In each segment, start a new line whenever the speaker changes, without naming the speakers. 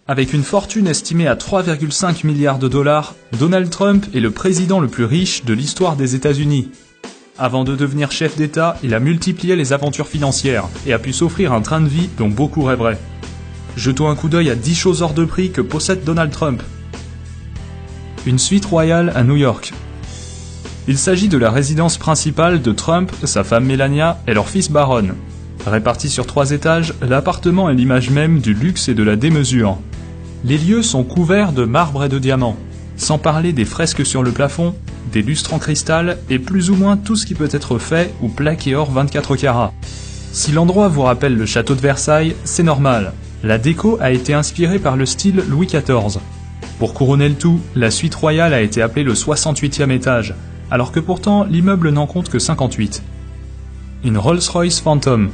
Avec une fortune estimée à 3,5 milliards de dollars, Donald Trump est le président le plus riche de l'histoire des États-Unis. Avant de devenir chef d'État, il a multiplié les aventures financières et a pu s'offrir un train de vie dont beaucoup rêveraient. Jetons un coup d'œil à 10 choses hors de prix que possède Donald Trump. Une suite royale à New York. Il s'agit de la résidence principale de Trump, sa femme Melania et leur fils Barron. Réparti sur 3 étages, l'appartement est l'image même du luxe et de la démesure. Les lieux sont couverts de marbre et de diamants, sans parler des fresques sur le plafond, des lustres en cristal et plus ou moins tout ce qui peut être fait ou plaqué or 24 carats. Si l'endroit vous rappelle le château de Versailles, c'est normal. La déco a été inspirée par le style Louis XIV. Pour couronner le tout, la suite royale a été appelée le 68e étage, alors que pourtant l'immeuble n'en compte que 58. Une Rolls-Royce Phantom.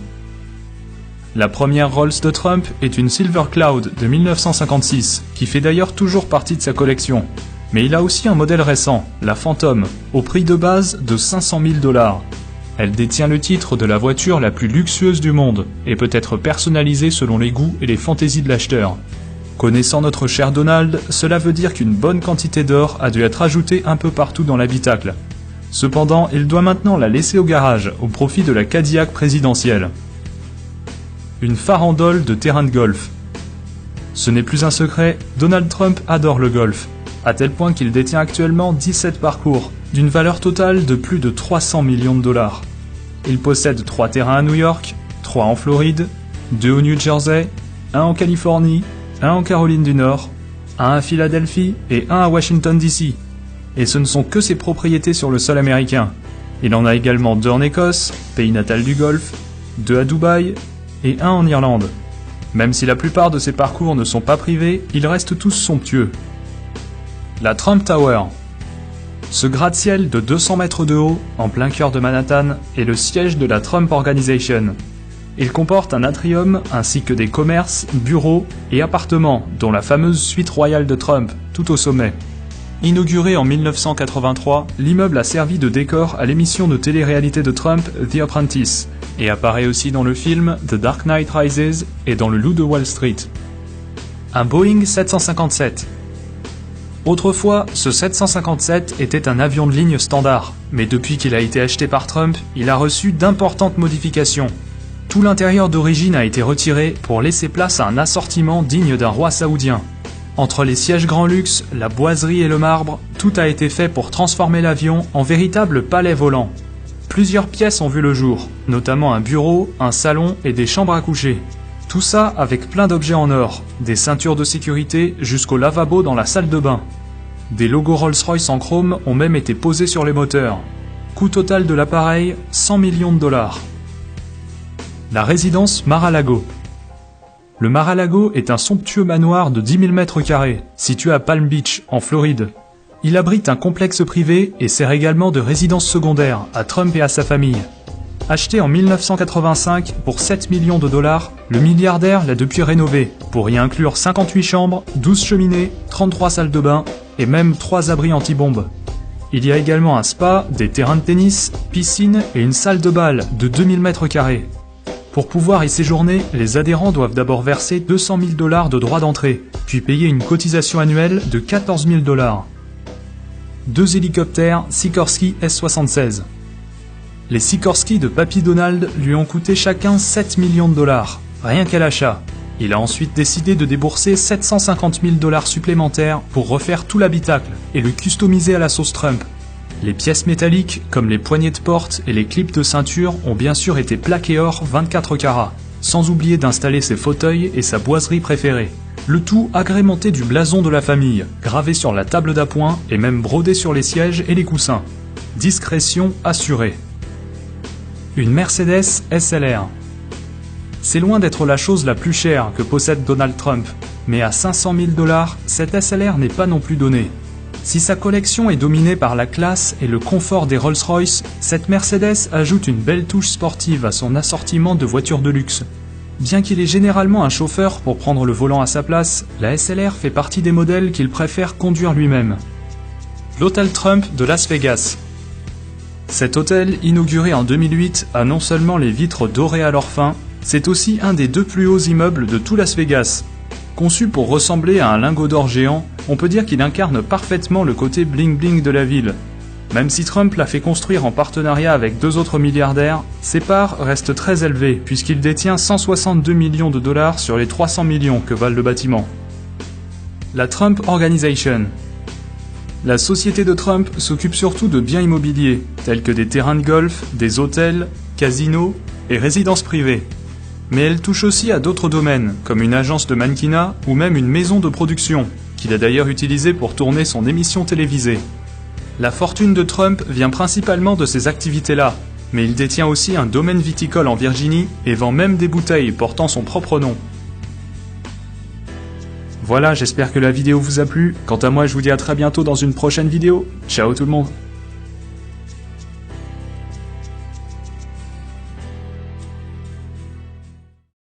La première Rolls de Trump est une Silver Cloud de 1956, qui fait d'ailleurs toujours partie de sa collection. Mais il a aussi un modèle récent, la Phantom, au prix de base de 500 000 $. Elle détient le titre de la voiture la plus luxueuse du monde, et peut être personnalisée selon les goûts et les fantaisies de l'acheteur. Connaissant notre cher Donald, cela veut dire qu'une bonne quantité d'or a dû être ajoutée un peu partout dans l'habitacle. Cependant, il doit maintenant la laisser au garage, au profit de la Cadillac présidentielle. Une farandole de terrain de golf. Ce n'est plus un secret, Donald Trump adore le golf, à tel point qu'il détient actuellement 17 parcours, d'une valeur totale de plus de 300 millions de $. Il possède 3 terrains à New York, 3 en Floride, 2 au New Jersey, 1 en Californie, 1 en Caroline du Nord, 1 à Philadelphie et 1 à Washington DC. Et ce ne sont que ses propriétés sur le sol américain. Il en a également 2 en Écosse, pays natal du golf, 2 à Dubaï et 1 en Irlande. Même si la plupart de ces parcours ne sont pas privés, ils restent tous somptueux. La Trump Tower. Ce gratte-ciel de 200 mètres de haut, en plein cœur de Manhattan, est le siège de la Trump Organization. Il comporte un atrium ainsi que des commerces, bureaux et appartements, dont la fameuse suite royale de Trump, tout au sommet. Inauguré en 1983, l'immeuble a servi de décor à l'émission de télé-réalité de Trump, The Apprentice, et apparaît aussi dans le film The Dark Knight Rises et dans Le Loup de Wall Street. Un Boeing 757. Autrefois, ce 757 était un avion de ligne standard, mais depuis qu'il a été acheté par Trump, il a reçu d'importantes modifications. Tout l'intérieur d'origine a été retiré pour laisser place à un assortiment digne d'un roi saoudien. Entre les sièges grand luxe, la boiserie et le marbre, tout a été fait pour transformer l'avion en véritable palais volant. Plusieurs pièces ont vu le jour, notamment un bureau, un salon et des chambres à coucher. Tout ça avec plein d'objets en or, des ceintures de sécurité jusqu'au lavabo dans la salle de bain. Des logos Rolls-Royce en chrome ont même été posés sur les moteurs. Coût total de l'appareil, 100 millions de $. La résidence Mar-a-Lago. Le Mar-a-Lago est un somptueux manoir de 10 000 m², situé à Palm Beach, en Floride. Il abrite un complexe privé et sert également de résidence secondaire à Trump et à sa famille. Acheté en 1985 pour 7 millions de $, le milliardaire l'a depuis rénové, pour y inclure 58 chambres, 12 cheminées, 33 salles de bain et même 3 abris anti-bombes. Il y a également un spa, des terrains de tennis, piscine et une salle de bal de 2000 m². Pour pouvoir y séjourner, les adhérents doivent d'abord verser 200 000 $ de droits d'entrée, puis payer une cotisation annuelle de 14 000 $. 2 hélicoptères Sikorsky S-76. Les Sikorsky de Papy Donald lui ont coûté chacun 7 millions de $, rien qu'à l'achat. Il a ensuite décidé de débourser 750 000 $ supplémentaires pour refaire tout l'habitacle et le customiser à la sauce Trump. Les pièces métalliques, comme les poignées de porte et les clips de ceinture, ont bien sûr été plaquées or 24 carats, sans oublier d'installer ses fauteuils et sa boiserie préférée. Le tout agrémenté du blason de la famille, gravé sur la table d'appoint et même brodé sur les sièges et les coussins. Discrétion assurée. Une Mercedes SLR. C'est loin d'être la chose la plus chère que possède Donald Trump, mais à 500 000 $, cette SLR n'est pas non plus donnée. Si sa collection est dominée par la classe et le confort des Rolls-Royce, cette Mercedes ajoute une belle touche sportive à son assortiment de voitures de luxe. Bien qu'il ait généralement un chauffeur pour prendre le volant à sa place, la SLR fait partie des modèles qu'il préfère conduire lui-même. L'hôtel Trump de Las Vegas. Cet hôtel, inauguré en 2008, a non seulement les vitres dorées à leur fin, c'est aussi un des 2 plus hauts immeubles de tout Las Vegas. Conçu pour ressembler à un lingot d'or géant, on peut dire qu'il incarne parfaitement le côté bling-bling de la ville. Même si Trump l'a fait construire en partenariat avec 2 autres milliardaires, ses parts restent très élevées puisqu'il détient 162 millions de dollars sur les 300 millions que valent le bâtiment. La Trump Organization. La société de Trump s'occupe surtout de biens immobiliers, tels que des terrains de golf, des hôtels, casinos et résidences privées. Mais elle touche aussi à d'autres domaines, comme une agence de mannequinat ou même une maison de production, qu'il a d'ailleurs utilisée pour tourner son émission télévisée. La fortune de Trump vient principalement de ces activités-là, mais il détient aussi un domaine viticole en Virginie et vend même des bouteilles portant son propre nom. Voilà, j'espère que la vidéo vous a plu. Quant à moi, je vous dis à très bientôt dans une prochaine vidéo. Ciao tout le monde!